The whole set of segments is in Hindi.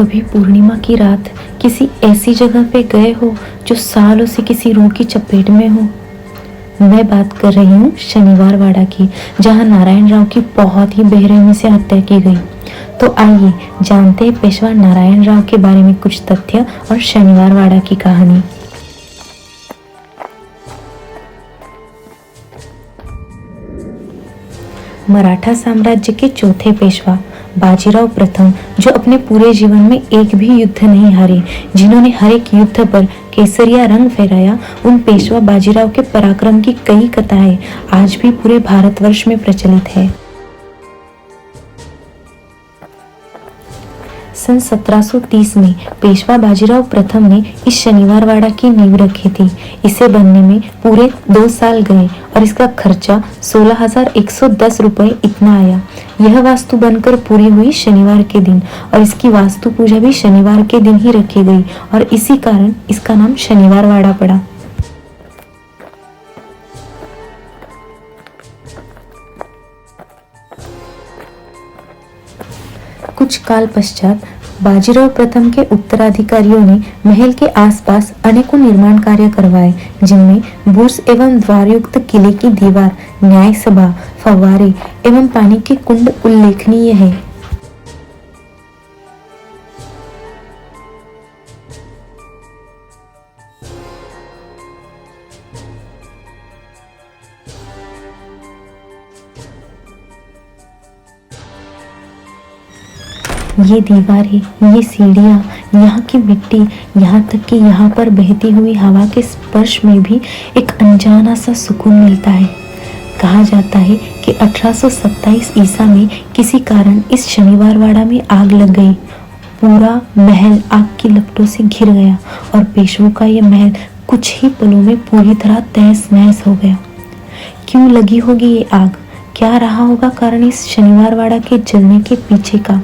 कभी पूर्णिमा की रात किसी ऐसी जगह पे गए हो जो सालों से किसी रूह की चपेट में हो? मैं बात कर रही हूँ शनिवार वाड़ा की, जहाँ नारायण राव की बहुत ही बेरहमी से हत्या की गई। तो आइए जानते हैं पेशवा नारायण राव के बारे में कुछ तथ्य और शनिवार वाड़ा की कहानी। मराठा साम्राज्य के चौथे पेशवा बाजीराव प्रथम, जो अपने पूरे जीवन में एक भी युद्ध नहीं हारे, जिन्होंने हर एक युद्ध पर केसरिया रंग फहराया, उन पेशवा बाजीराव के पराक्रम की कई कथाएं आज भी पूरे भारतवर्ष में प्रचलित है। सन 1730 में पेशवा बाजीराव प्रथम ने इस शनिवार वाड़ा की नींव रखी थी। इसे बनने में पूरे 2 साल गए और इसका खर्चा 16,110 रुपए इतना आया। यह वास्तु बनकर पूरी हुई शनिवार के दिन और इसकी वास्तु पूजा भी शनिवार के दिन ही रखी गई और इसी कारण इसका नाम शनिवार वाड़ा पड़ा। कुछ काल पश्चात बाजीराव प्रथम के उत्तराधिकारियों ने महल के आसपास अनेकों निर्माण कार्य करवाए, जिनमें बुर्ज एवं द्वारयुक्त किले की दीवार, न्याय सभा, फव्वारे एवं पानी के कुंड उल्लेखनीय है। ये दीवारें, ये सीढ़ियाँ, यहाँ की मिट्टी, यहाँ तक कि यहाँ पर बहती हुई हवा के स्पर्श में भी एक अनजाना सा सुकून मिलता है। कहा जाता है कि 1827 ईसा में किसी कारण इस शनिवार वाड़ा में आग लग गई। पूरा महल आग की लपटों से घिर गया और पेशवों का यह महल कुछ ही पलों में पूरी तरह तहस नहस हो गया। क्यों लगी होगी ये आग? क्या रहा होगा कारण इस शनिवार वाड़ा के जलने के पीछे का?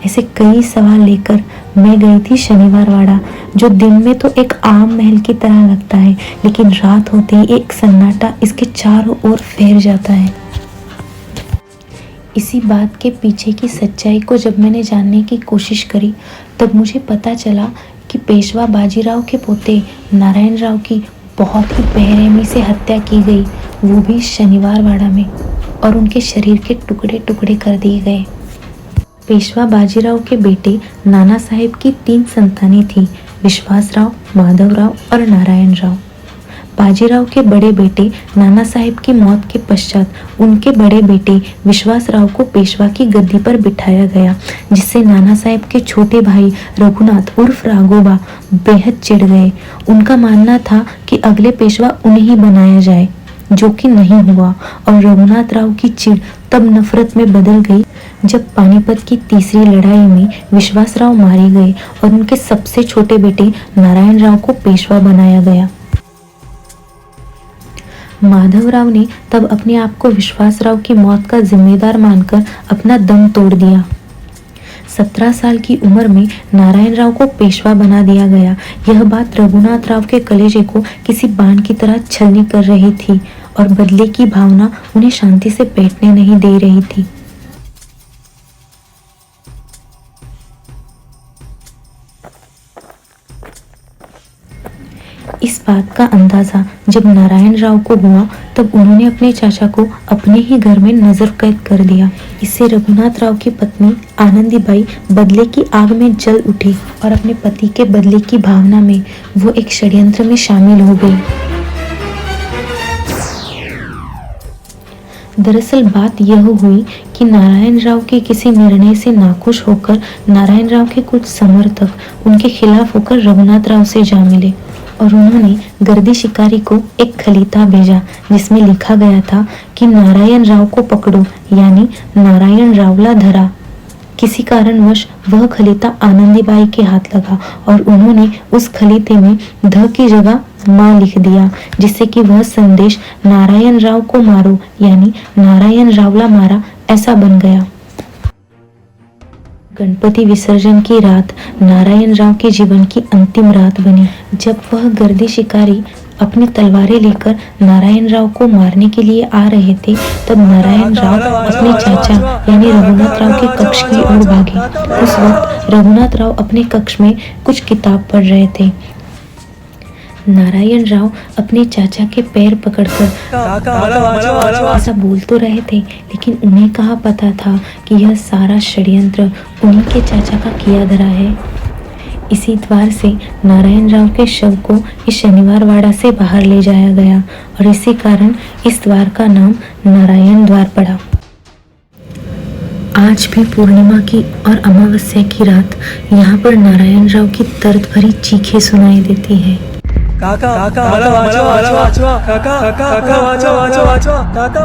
ऐसे कई सवाल लेकर मैं गई थी शनिवार वाड़ा, जो दिन में तो एक आम महल की तरह लगता है, लेकिन रात होते ही एक सन्नाटा इसके चारों ओर फैल जाता है। इसी बात के पीछे की सच्चाई को जब मैंने जानने की कोशिश करी, तब मुझे पता चला कि पेशवा बाजीराव के पोते नारायण राव की बहुत ही बेरहमी से हत्या की गई, वो भी शनिवार वाड़ा में, और उनके शरीर के टुकड़े टुकड़े कर दिए गए। पेशवा बाजीराव के बेटे नाना साहेब की 3 संतानें थी, विश्वासराव, माधवराव और नारायण राव। बाजीराव के बड़े बेटे नाना साहेब की मौत के पश्चात उनके बड़े बेटे विश्वासराव को पेशवा की गद्दी पर बिठाया गया, जिससे नाना साहेब के छोटे भाई रघुनाथ उर्फ राघोबा बेहद चिढ़ गए। उनका मानना था कि अगले पेशवा उन्हें ही बनाया जाए, जो कि नहीं हुआ, और रघुनाथ राव की चिढ़ तब नफरत में बदल गई जब पानीपत की तीसरी लड़ाई में विश्वासराव मारे गए और उनके सबसे छोटे बेटे नारायण राव को पेशवा बनाया गया। माधवराव ने तब अपने आप को विश्वासराव की मौत का जिम्मेदार मानकर अपना दम तोड़ दिया। 17 साल की उम्र में नारायण राव को पेशवा बना दिया गया। यह बात रघुनाथ राव के कलेजे को किसी बाण की तरह छलनी कर रही थी और बदले की भावना उन्हें शांति से बैठने नहीं दे रही थी। इस बात का अंदाजा जब नारायण राव को हुआ, तब उन्होंने अपने चाचा को अपने ही घर में नजर कैद कर दिया। इससे रघुनाथ राव की पत्नी आनंदीबाई बदले की आग में जल उठी और अपने पति के बदले की भावना में वो एक षड्यंत्र में शामिल हो गई। दरअसल बात यह हुई कि नारायण राव के किसी निर्णय से नाखुश होकर नारायण राव के कुछ समर्थक उनके खिलाफ होकर रघुनाथ राव से जा मिले और उन्होंने गर्दी शिकारी को एक खलीता भेजा, जिसमें लिखा गया था कि नारायण राव को पकड़ो, यानी नारायण रावला धरा। किसी कारणवश वह खलीता आनंदीबाई के हाथ लगा और उन्होंने उस खलीते में ध की जगह मां लिख दिया, जिससे कि वह संदेश नारायण राव को मारो, यानी नारायण रावला मारा, ऐसा बन गया। गणपति विसर्जन की रात नारायण राव के जीवन की अंतिम रात बनी, जब वह गर्दी शिकारी अपनी तलवारें लेकर नारायण राव को मारने के लिए आ रहे थे, तब नारायण राव अपने चाचा यानी रघुनाथ राव के कक्ष की ओर भागे। उस वक्त रघुनाथ राव अपने कक्ष में कुछ किताब पढ़ रहे थे। नारायण राव अपने चाचा के पैर पकड़कर ऐसा बोल तो रहे थे, लेकिन उन्हें कहाँ पता था कि यह सारा षड्यंत्र उन्हीं के चाचा का किया धरा है। इसी द्वार से नारायण राव के शव को इस शनिवार वाड़ा से बाहर ले जाया गया और इसी कारण इस द्वार का नाम नारायण द्वार पड़ा। आज भी पूर्णिमा की और अमावस्या की रात यहाँ पर नारायण राव की दर्द भरी चीखें सुनाई देती है। काका काका वाचवा वाचवा काका काका काका वाचवा वाचवा काका